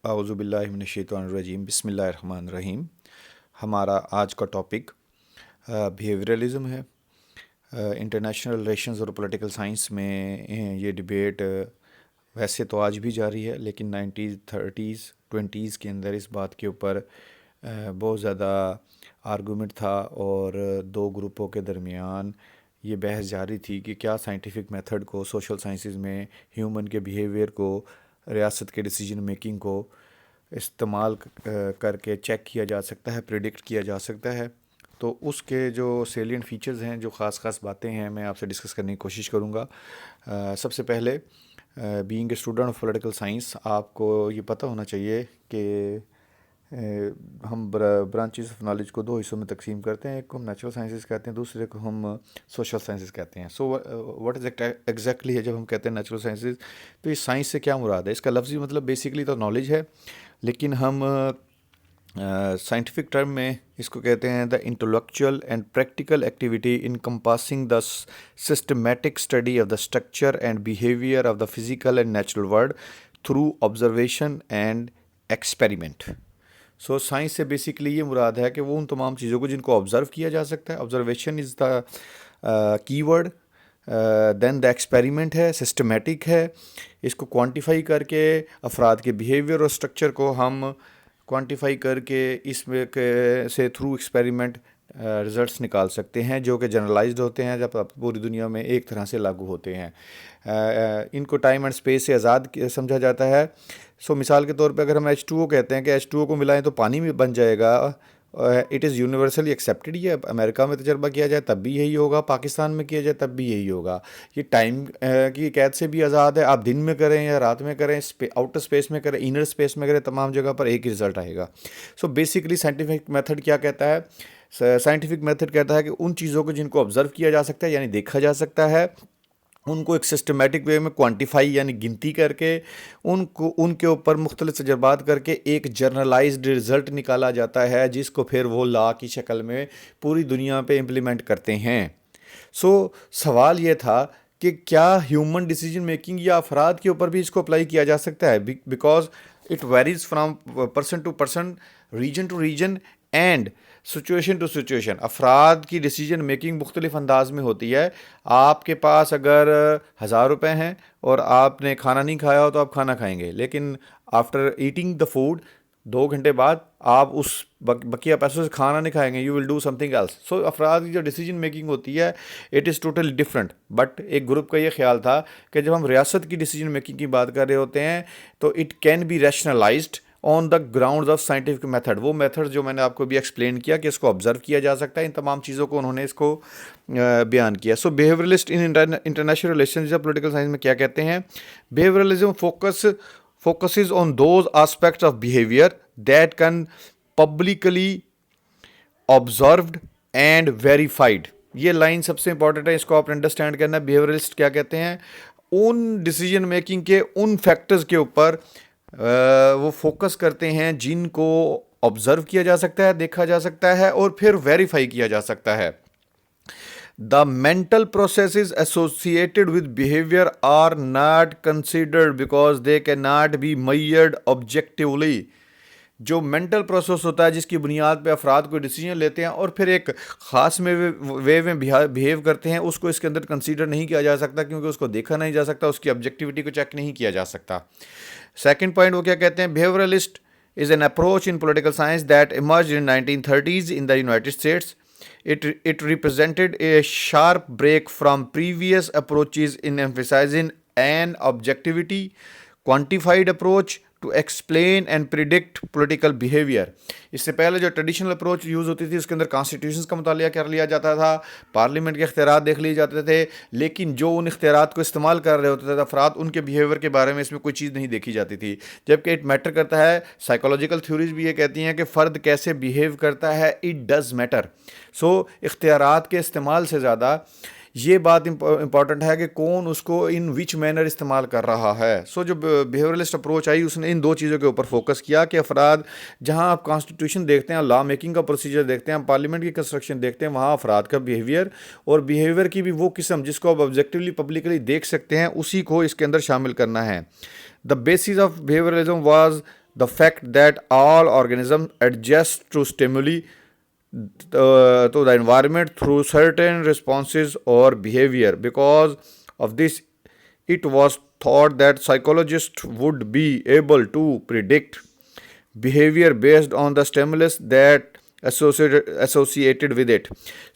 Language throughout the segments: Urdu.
اعوذ باللہ من الشیطان الرجیم، بسم اللہ الرحمن الرحیم۔ ہمارا آج کا ٹاپک بیہیویئرلزم ہے۔ انٹرنیشنل ریلیشنز اور پولیٹیکل سائنس میں یہ ڈبیٹ ویسے تو آج بھی جاری ہے، لیکن 1930s 20s کے اندر اس بات کے اوپر بہت زیادہ آرگومنٹ تھا، اور دو گروپوں کے درمیان یہ بحث جاری تھی کہ کیا سائنٹیفک میتھڈ کو سوشل سائنسز میں ہیومن کے بیہیویئر کو، ریاست کے ڈیسیجن میکنگ کو استعمال کر کے چیک کیا جا سکتا ہے، پریڈکٹ کیا جا سکتا ہے۔ تو اس کے جو سیلینٹ فیچرز ہیں، جو خاص باتیں ہیں، میں آپ سے ڈسکس کرنے کی کوشش کروں گا۔ سب سے پہلے، being a student of political science, آپ کو یہ پتہ ہونا چاہیے کہ ہم برانچز آف نالج کو دو حصوں میں تقسیم کرتے ہیں۔ ایک کو ہم نیچرل سائنسز کہتے ہیں، دوسرے کو ہم سوشل سائنسز کہتے ہیں۔ سو واٹ از ایگزیکٹلی ہے جب ہم کہتے ہیں نیچرل سائنسز، تو اس سائنس سے کیا مراد ہے؟ اس کا لفظی مطلب بیسیکلی تو نالج ہے، لیکن ہم سائنٹیفک ٹرم میں اس کو کہتے ہیں the intellectual and practical activity encompassing the systematic study of the structure and behaviour of the physical and natural world through observation and experiment. So science سے بیسیکلی یہ مراد ہے کہ وہ ان تمام چیزوں کو جن کو آبزرو کیا جا سکتا ہے، آبزرویشن از دا کی ورڈ، دین دا ایکسپیریمنٹ ہے، سسٹمیٹک ہے، اس کو کوانٹیفائی کر کے افراد کے بیہیویئر اور اسٹرکچر کو ہم کوانٹیفائی کر کے اس میں سے تھرو ایکسپیریمنٹ رزلٹس نکال سکتے ہیں، جو کہ جنرلائزڈ ہوتے ہیں، جب پوری دنیا میں ایک طرح سے لاگو ہوتے ہیں۔ ان کو ٹائم اینڈ اسپیس سے آزاد سمجھا جاتا ہے۔ سو مثال کے طور پہ اگر ہم H2O کہتے ہیں کہ H2O کو ملائیں تو پانی میں بن جائے گا، اٹ از یونیورسلی ایکسیپٹیڈ۔ یہ امریکہ میں تجربہ کیا جائے تب بھی یہی ہوگا، پاکستان میں کیا جائے تب بھی یہی ہوگا۔ یہ ٹائم کی قید سے بھی آزاد ہے، آپ دن میں کریں یا رات میں کریں، آؤٹر اسپیس میں کریں، انر اسپیس میں کریں، تمام جگہ پر ایک ہی رزلٹ آئے گا۔ سو بیسیکلی سائنٹیفک میتھڈ کیا کہتا ہے؟ سائنٹیفک میتھڈ کہتا ہے کہ ان چیزوں کو جن کو آبزرو کیا جا سکتا ہے، یعنی دیکھا جا سکتا ہے، ان کو ایک سسٹمیٹک وے میں کوانٹیفائی یعنی گنتی کر کے ان کے اوپر مختلف تجربات کر کے ایک جرنلائزڈ رزلٹ نکالا جاتا ہے، جس کو پھر وہ لا کی شکل میں پوری دنیا پہ امپلیمنٹ کرتے ہیں۔ سو سوال یہ تھا کہ کیا ہیومن ڈیسیجن میکنگ یا افراد کے اوپر بھی اس کو اپلائی کیا جا سکتا ہے؟ Because it varies from person to person, region to region and situation to situation. افراد کی ڈیسیجن میکنگ مختلف انداز میں ہوتی ہے۔ آپ کے پاس اگر 1000 روپے ہیں اور آپ نے کھانا نہیں کھایا ہو تو آپ کھانا کھائیں گے، لیکن آفٹر ایٹنگ دا فوڈ 2 گھنٹے بعد آپ اس بقیہ پیسوں سے کھانا نہیں کھائیں گے، you will do something else. So افراد کی جو ڈیسیجن میکنگ ہوتی ہے it is totally different. But ایک گروپ کا یہ خیال تھا کہ جب ہم ریاست کی ڈیسیجن میکنگ کی بات کر رہے ہوتے ہیں تو it can be rationalised on the grounds of scientific method. وہ میتھڈ جو میں نے آپ کو بھی ایکسپلین کیا کہ اس کو آبزرو کیا جا سکتا ہے، ان تمام چیزوں کو انہوں نے اس کو بیان کیا۔ سو بیہیویئرلسٹ ان انٹرنیشنل ریلیشنز یا پولیٹیکل سائنس میں کیا کہتے ہیں؟ بیہیویئرلزم focuses on those aspects of behavior that can publicly observed and verified۔ یہ لائن سب سے امپورٹنٹ ہے، اس کو آپ نے انڈرسٹینڈ کرنا ہے۔ بیہیویئرلسٹ کیا کہتے ہیں؟ ان ڈیسیجن میکنگ کے ان فیکٹرز کے اوپر وہ فوکس کرتے ہیں جن کو آبزرو کیا جا سکتا ہے، دیکھا جا سکتا ہے، اور پھر ویریفائی کیا جا سکتا ہے۔ The mental processes associated with behavior are not considered because they cannot be measured objectively۔ جو مینٹل پروسیس ہوتا ہے جس کی بنیاد پہ افراد کو ڈیسیجن لیتے ہیں اور پھر ایک خاص وے میں بیہیو کرتے ہیں، اس کو اس کے اندر کنسیڈر نہیں کیا جا سکتا، کیونکہ اس کو دیکھا نہیں جا سکتا، اس کی آبجیکٹیوٹی کو چیک نہیں کیا جا سکتا۔ سیکنڈ پوائنٹ وہ کیا کہتے ہیں؟ بیہیویئرلسٹ is an approach in political science that emerged in 1930s in the United States. It represented a sharp break from previous approaches in emphasizing an objectivity, quantified approach to explain and predict political behavior۔ اس سے پہلے جو ٹریڈیشنل اپروچ یوز ہوتی تھی اس کے اندر کانسٹیٹیوشنز کا مطالعہ کر لیا جاتا تھا، پارلیمنٹ کے اختیارات دیکھ لیے جاتے تھے، لیکن جو ان اختیارات کو استعمال کر رہے ہوتے تھے افراد، ان کے بیہیویئر کے بارے میں اس میں کوئی چیز نہیں دیکھی جاتی تھی، جبکہ اٹ میٹر کرتا ہے۔ سائیکولوجیکل تھیوریز بھی یہ کہتی ہیں کہ فرد کیسے بیہیو کرتا ہے، اٹ ڈز میٹر۔ سو اختیارات کے استعمال سے زیادہ یہ بات امپورٹنٹ ہے کہ کون اس کو ان وچ مینر استعمال کر رہا ہے۔ سو جو بیہیویئرلسٹ اپروچ آئی اس نے ان دو چیزوں کے اوپر فوکس کیا کہ افراد، جہاں آپ کانسٹیٹیوشن دیکھتے ہیں، لا میکنگ کا پروسیجر دیکھتے ہیں، پارلیمنٹ کی کنسٹرکشن دیکھتے ہیں، وہاں افراد کا بیہیویئر، اور بیہیویئر کی بھی وہ قسم جس کو آپ آبجیکٹیولی پبلکلی دیکھ سکتے ہیں، اسی کو اس کے اندر شامل کرنا ہے۔ The basis of behavioralism was the fact that all organisms adjust to stimuli to the environment through certain responses or behavior. Because of this, it was thought that psychologists would be able to predict behavior based on the stimulus that associated with it.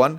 1,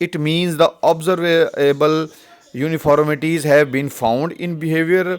It means the observable uniformities have been found in behavior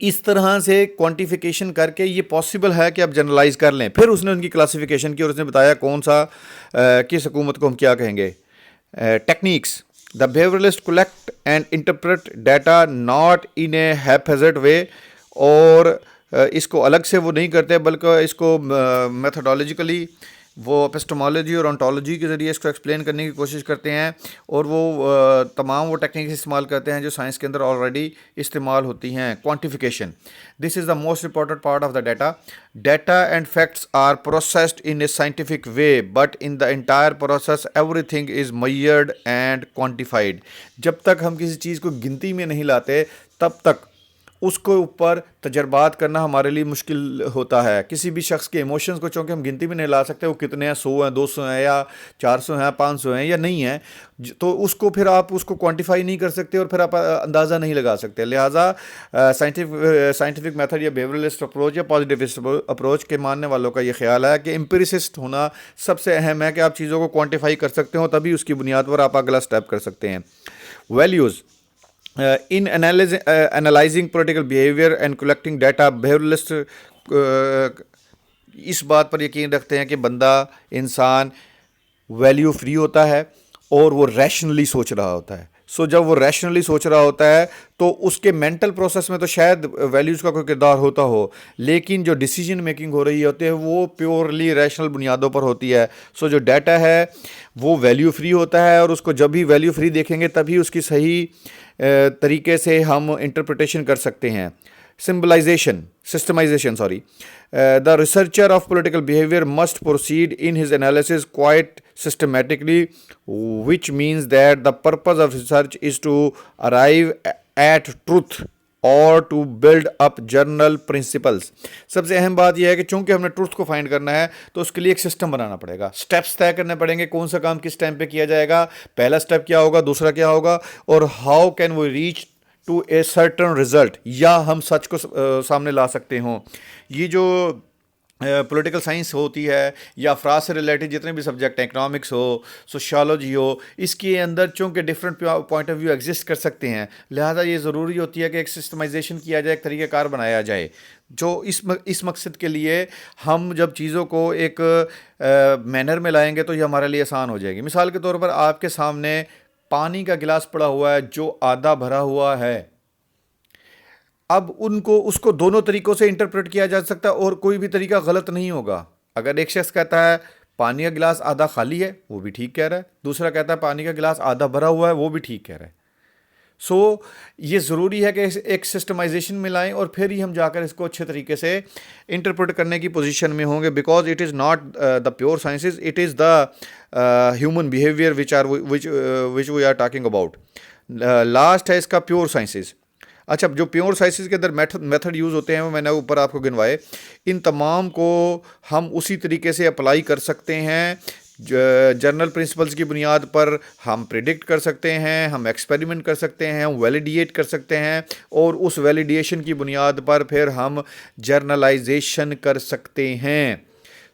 اس طرح سے کوانٹیفیکیشن کر کے یہ پاسبل ہے کہ آپ جنرلائز کر لیں. پھر اس نے ان کی کلاسیفیکیشن کی اور اس نے بتایا کون سا کس حکومت کو ہم کیا کہیں گے. Techniques: the behaviouralist collect and interpret data not in a haphazard way. اور اس کو الگ سے وہ نہیں کرتے بلکہ اس کو میتھڈالوجیکلی وہ اپسٹمالوجی اور انٹالوجی کے ذریعے اس کو ایکسپلین کرنے کی کوشش کرتے ہیں. اور وہ تمام وہ ٹیکنیکس استعمال کرتے ہیں جو سائنس کے اندر آلریڈی استعمال ہوتی ہیں. Quantification: this is the most important part of the data. Data and facts are processed in a scientific way but in the entire process everything is measured and quantified. جب تک ہم کسی چیز کو گنتی میں نہیں لاتے تب تک اس کو اوپر تجربات کرنا ہمارے لیے مشکل ہوتا ہے. کسی بھی شخص کے ایموشنز کو چونکہ ہم گنتی میں نہیں لا سکتے وہ کتنے ہیں، 100 ہیں، 200 ہیں یا 400 ہیں، 500 ہیں یا نہیں ہیں، تو اس کو پھر آپ اس کو کوانٹیفائی نہیں کر سکتے اور پھر آپ اندازہ نہیں لگا سکتے. لہٰذا سائنٹیفک میتھڈ یا بیہیورلسٹ اپروچ یا پازیٹیوسٹ اپروچ کے ماننے والوں کا یہ خیال ہے کہ امپیریسسٹ ہونا سب سے اہم ہے کہ آپ چیزوں کو کوانٹیفائی کر سکتے ہو، تبھی اس کی بنیاد پر آپ اگلا سٹیپ کر سکتے ہیں. Values: in analyzing political behavior and collecting data, behavioralists اس بات پر یقین رکھتے ہیں کہ بندہ انسان ویلیو فری ہوتا ہے اور وہ ریشنلی سوچ رہا ہوتا ہے. سو جب وہ ریشنلی سوچ رہا ہوتا ہے تو اس کے مینٹل پروسیس میں تو شاید ویلیوز کا کوئی کردار ہوتا ہو، لیکن جو ڈیسیجن میکنگ ہو رہی ہوتی ہے وہ پیورلی ریشنل بنیادوں پر ہوتی ہے. سو جو ڈیٹا ہے وہ ویلیو فری ہوتا ہے اور اس کو جب بھی ویلیو فری دیکھیں گے تبھی اس کی صحیح طریقے سے ہم انٹرپریٹیشن کر سکتے ہیں. سسٹمائزیشن the researcher of political behavior must proceed in his analysis quite systematically, which means that the purpose of research is to arrive at truth اور to build up general principles. سب سے اہم بات یہ ہے کہ چونکہ ہم نے ٹروتھ کو فائنڈ کرنا ہے تو اس کے لیے ایک سسٹم بنانا پڑے گا، اسٹیپس طے کرنے پڑیں گے، کون سا کام کس ٹائم پہ کیا جائے گا، پہلا اسٹیپ کیا ہوگا، دوسرا کیا ہوگا، اور how can we reach to a certain result, یا ہم سچ کو سامنے لا سکتے ہوں. یہ جو پولیٹیکل سائنس ہوتی ہے یا افراد سے ریلیٹڈ جتنے بھی سبجیکٹ ہیں، اکنامکس ہو، سوشیالوجی ہو، اس کے اندر چونکہ different point of view exist کر سکتے ہیں، لہٰذا یہ ضروری ہوتی ہے کہ ایک سسٹمائزیشن کیا جائے، ایک طریقہ کار بنایا جائے جو اس مقصد کے لیے ہم جب چیزوں کو ایک مینر میں لائیں گے تو یہ ہمارے لیے آسان ہو جائے گی. مثال کے طور پر آپ کے سامنے پانی کا گلاس پڑا ہوا ہے جو آدھا بھرا ہوا ہے. اب اس کو دونوں طریقوں سے انٹرپریٹ کیا جا سکتا ہے اور کوئی بھی طریقہ غلط نہیں ہوگا. اگر ایک شخص کہتا ہے پانی کا گلاس آدھا خالی ہے، وہ بھی ٹھیک کہہ رہا ہے، دوسرا کہتا ہے پانی کا گلاس آدھا بھرا ہوا ہے، وہ بھی ٹھیک کہہ رہا ہے. سو یہ ضروری ہے کہ ایک سسٹمائزیشن میں لائیں اور پھر ہی ہم جا کر اس کو اچھے طریقے سے انٹرپریٹ کرنے کی پوزیشن میں ہوں گے، because it is not the pure sciences, it is the human behaviour which we are talking about. Last ہے اس کا پیور سائنسز. اچھا، جو پیور سائنسز کے اندر میتھڈ یوز ہوتے ہیں وہ میں نے اوپر آپ کو گنوائے. ان تمام کو ہم اسی طریقے سے اپلائی کر سکتے ہیں. جرنل پرنسپلس کی بنیاد پر ہم پریڈکٹ کر سکتے ہیں، ہم ایکسپیریمنٹ کر سکتے ہیں، ہم ویلیڈیٹ کر سکتے ہیں، اور اس ویلیڈیشن کی بنیاد پر پھر ہم جرنلائزیشن کر سکتے ہیں.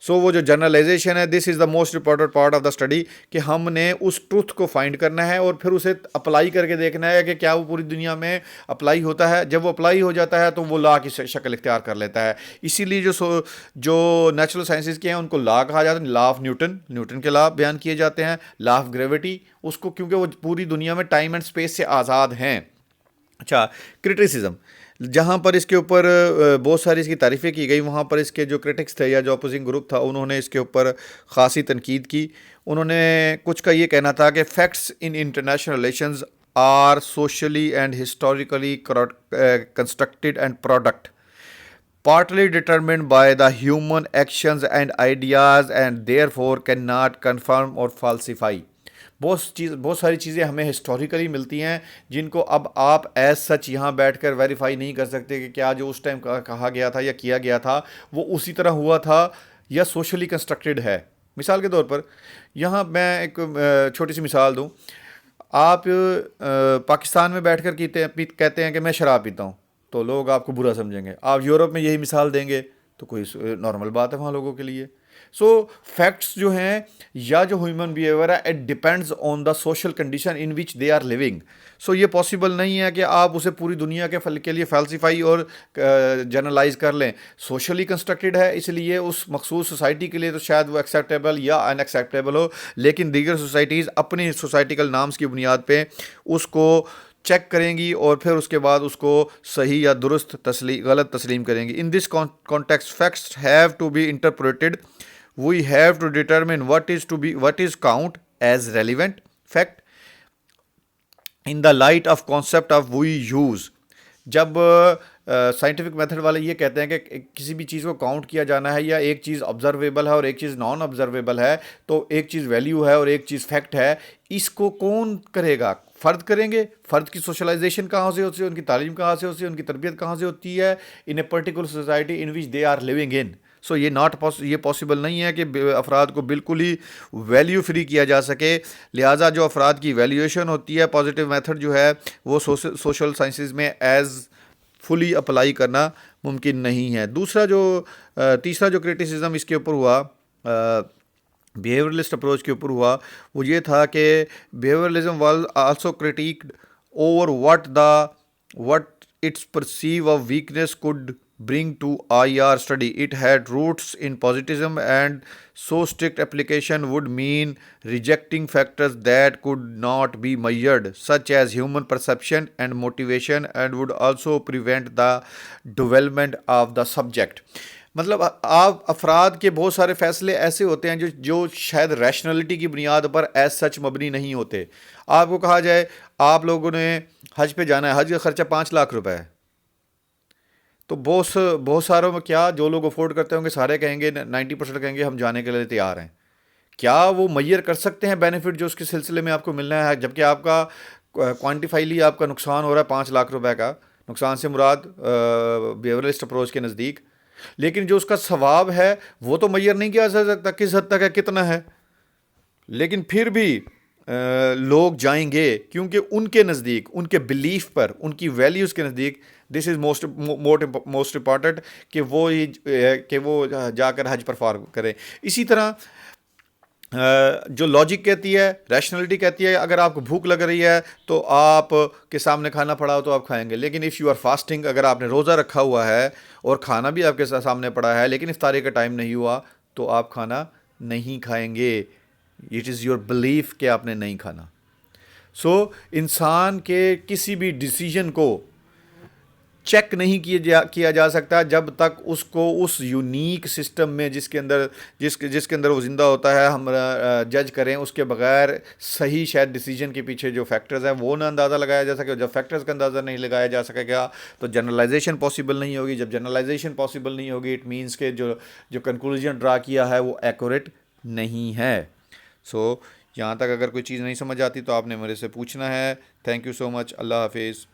سو وہ جو جرنلائزیشن ہے، this is the most important part of the study, کہ ہم نے اس ٹروتھ کو فائنڈ کرنا ہے اور پھر اسے اپلائی کر کے دیکھنا ہے کہ کیا وہ پوری دنیا میں اپلائی ہوتا ہے. جب وہ اپلائی ہو جاتا ہے تو وہ لا کی شکل اختیار کر لیتا ہے. اسی لیے جو نیچرل سائنسز کے ہیں ان کو لا کہا جاتا ہے. لا آف نیوٹن کے لا بیان کیے جاتے ہیں، لا آف گریویٹی اس کو، کیونکہ وہ پوری دنیا میں ٹائم اینڈ اسپیس سے آزاد ہیں. اچھا، کرٹیسزم، جہاں پر اس کے اوپر بہت ساری اس کی تعریفیں کی گئی، وہاں پر اس کے جو کرٹکس تھے یا جو اپوزنگ گروپ تھا انہوں نے اس کے اوپر خاصی تنقید کی. انہوں نے کچھ کا یہ کہنا تھا کہ facts in international relations are socially and historically constructed and product partly determined by the human actions and ideas and therefore cannot confirm or falsify. بہت ساری چیزیں ہمیں ہسٹوریکلی ملتی ہیں جن کو اب آپ ایز سچ یہاں بیٹھ کر ویریفائی نہیں کر سکتے کہ کیا جو اس ٹائم کہا گیا تھا یا کیا گیا تھا وہ اسی طرح ہوا تھا یا سوشلی کنسٹرکٹیڈ ہے. مثال کے طور پر یہاں میں ایک چھوٹی سی مثال دوں. آپ پاکستان میں بیٹھ کر کہتے ہیں کہ میں شراب پیتا ہوں تو لوگ آپ کو برا سمجھیں گے. آپ یورپ میں یہی مثال دیں گے تو کوئی نارمل بات ہے وہاں لوگوں کے لیے. سو فیکٹس جو ہیں یا جو ہیومن بیہیویئر ہے it depends on the social condition in which they are living. So یہ پاسبل نہیں ہے کہ آپ اسے پوری دنیا کے لیے فلسفائی اور جنرلائز کر لیں. سوشلی کنسٹرکٹیڈ ہے اس لیے اس مخصوص سوسائٹی کے لیے تو شاید وہ ایکسیپٹیبل یا ان ایکسیپٹیبل ہو, لیکن دیگر سوسائٹیز اپنی سوسائٹیکل نارمس کی بنیاد پہ اس کو چیک کریں گی اور پھر اس کے بعد اس کو صحیح یا درست غلط تسلیم کریں گی. In this context facts have to be interpreted. We have to determine what is count as relevant fact in the light of concept of we use. جب سائنٹیفک میتھڈ والے یہ کہتے ہیں کہ کسی بھی چیز کو کاؤنٹ کیا جانا ہے یا ایک چیز آبزرویبل ہے اور ایک چیز نان آبزرویبل ہے, تو ایک چیز ویلیو ہے اور ایک چیز فیکٹ ہے, اس کو کون کرے گا؟ فرد کریں گے. فرد کی سوشلائزیشن کہاں سے ہوتی ہے, ان کی تعلیم کہاں سے ہوتی ہے, ان کی تربیت کہاں سے ہوتی ہے, in a particular society in which they are living in. So یہ پاسبل نہیں ہے کہ افراد کو بالکل ہی ویلیو فری کیا جا سکے. لہٰذا جو افراد کی ویلیویشن ہوتی ہے پازیٹیو میتھڈ جو ہے وہ سوشل سائنسز میں ایز فلی اپلائی کرنا ممکن نہیں ہے. تیسرا جو کرٹیسزم اس کے اوپر ہوا, بیہیورلسٹ اپروچ کے اوپر ہوا, وہ یہ تھا کہ behaviouralism was also criticised over what its perceive of weakness could bring to IR study. It had roots in positivism, and so strict application would mean rejecting factors that could not be measured, such as human perception and motivation, and would also prevent the development of the subject. مطلب آپ افراد کے بہت سارے فیصلے ایسے ہوتے ہیں جو شاید ریشنلٹی کی بنیاد پر ایز سچ مبنی نہیں ہوتے. آپ کو کہا جائے آپ لوگوں نے حج پہ جانا ہے, حج کا خرچہ 5 لاکھ روپے ہے, تو بہت ساروں میں کیا جو لوگ افورڈ کرتے ہوں گے سارے کہیں گے 90% کہیں گے ہم جانے کے لیے تیار ہیں. کیا وہ میئر کر سکتے ہیں بینیفٹ جو اس کے سلسلے میں آپ کو ملنا ہے, جبکہ آپ کا کوانٹیفائلی آپ کا نقصان ہو رہا ہے 5 لاکھ روپے کا. نقصان سے مراد بیہیورلسٹ اپروچ کے نزدیک, لیکن جو اس کا ثواب ہے وہ تو میئر نہیں کیا جا سکتا کس حد تک ہے, کتنا ہے. لیکن پھر بھی لوگ جائیں گے کیونکہ ان کے نزدیک, ان کے بلیف پر, ان کی ویلیوز کے نزدیک دس از موسٹ امپورٹنٹ کہ وہ جا کر حج پرفارم کریں. اسی طرح جو لاجک کہتی ہے, ریشنلٹی کہتی ہے, اگر آپ کو بھوک لگ رہی ہے تو آپ کے سامنے کھانا پڑا ہو تو آپ کھائیں گے, لیکن اف یو آر فاسٹنگ, اگر آپ نے روزہ رکھا ہوا ہے اور کھانا بھی آپ کے سامنے پڑا ہے لیکن افطاری کا ٹائم نہیں ہوا, تو آپ کھانا نہیں کھائیں گے. اٹ از یور بلیف کہ آپ نے نہیں کھانا. سو انسان کے کسی بھی ڈیسیجن کو چیک نہیں کیا جا سکتا جب تک اس کو اس یونیک سسٹم میں جس کے اندر وہ زندہ ہوتا ہے ہم جج کریں, اس کے بغیر صحیح شاید ڈیسیجن کے پیچھے جو فیکٹرز ہیں وہ نہ اندازہ لگایا جا سکے. جب فیکٹرز کا اندازہ نہیں لگایا جا سکے گا تو جنرلائزیشن پاسبل نہیں ہوگی. جب جنرلائزیشن پاسبل نہیں ہوگی اٹ مینس کہ جو کنکلوژن ڈرا کیا ہے وہ ایکوریٹ نہیں ہے. سو یہاں تک اگر کوئی چیز نہیں سمجھ آتی تو آپ نے میرے سے پوچھنا ہے. تھینک یو سو مچ. اللہ حافظ.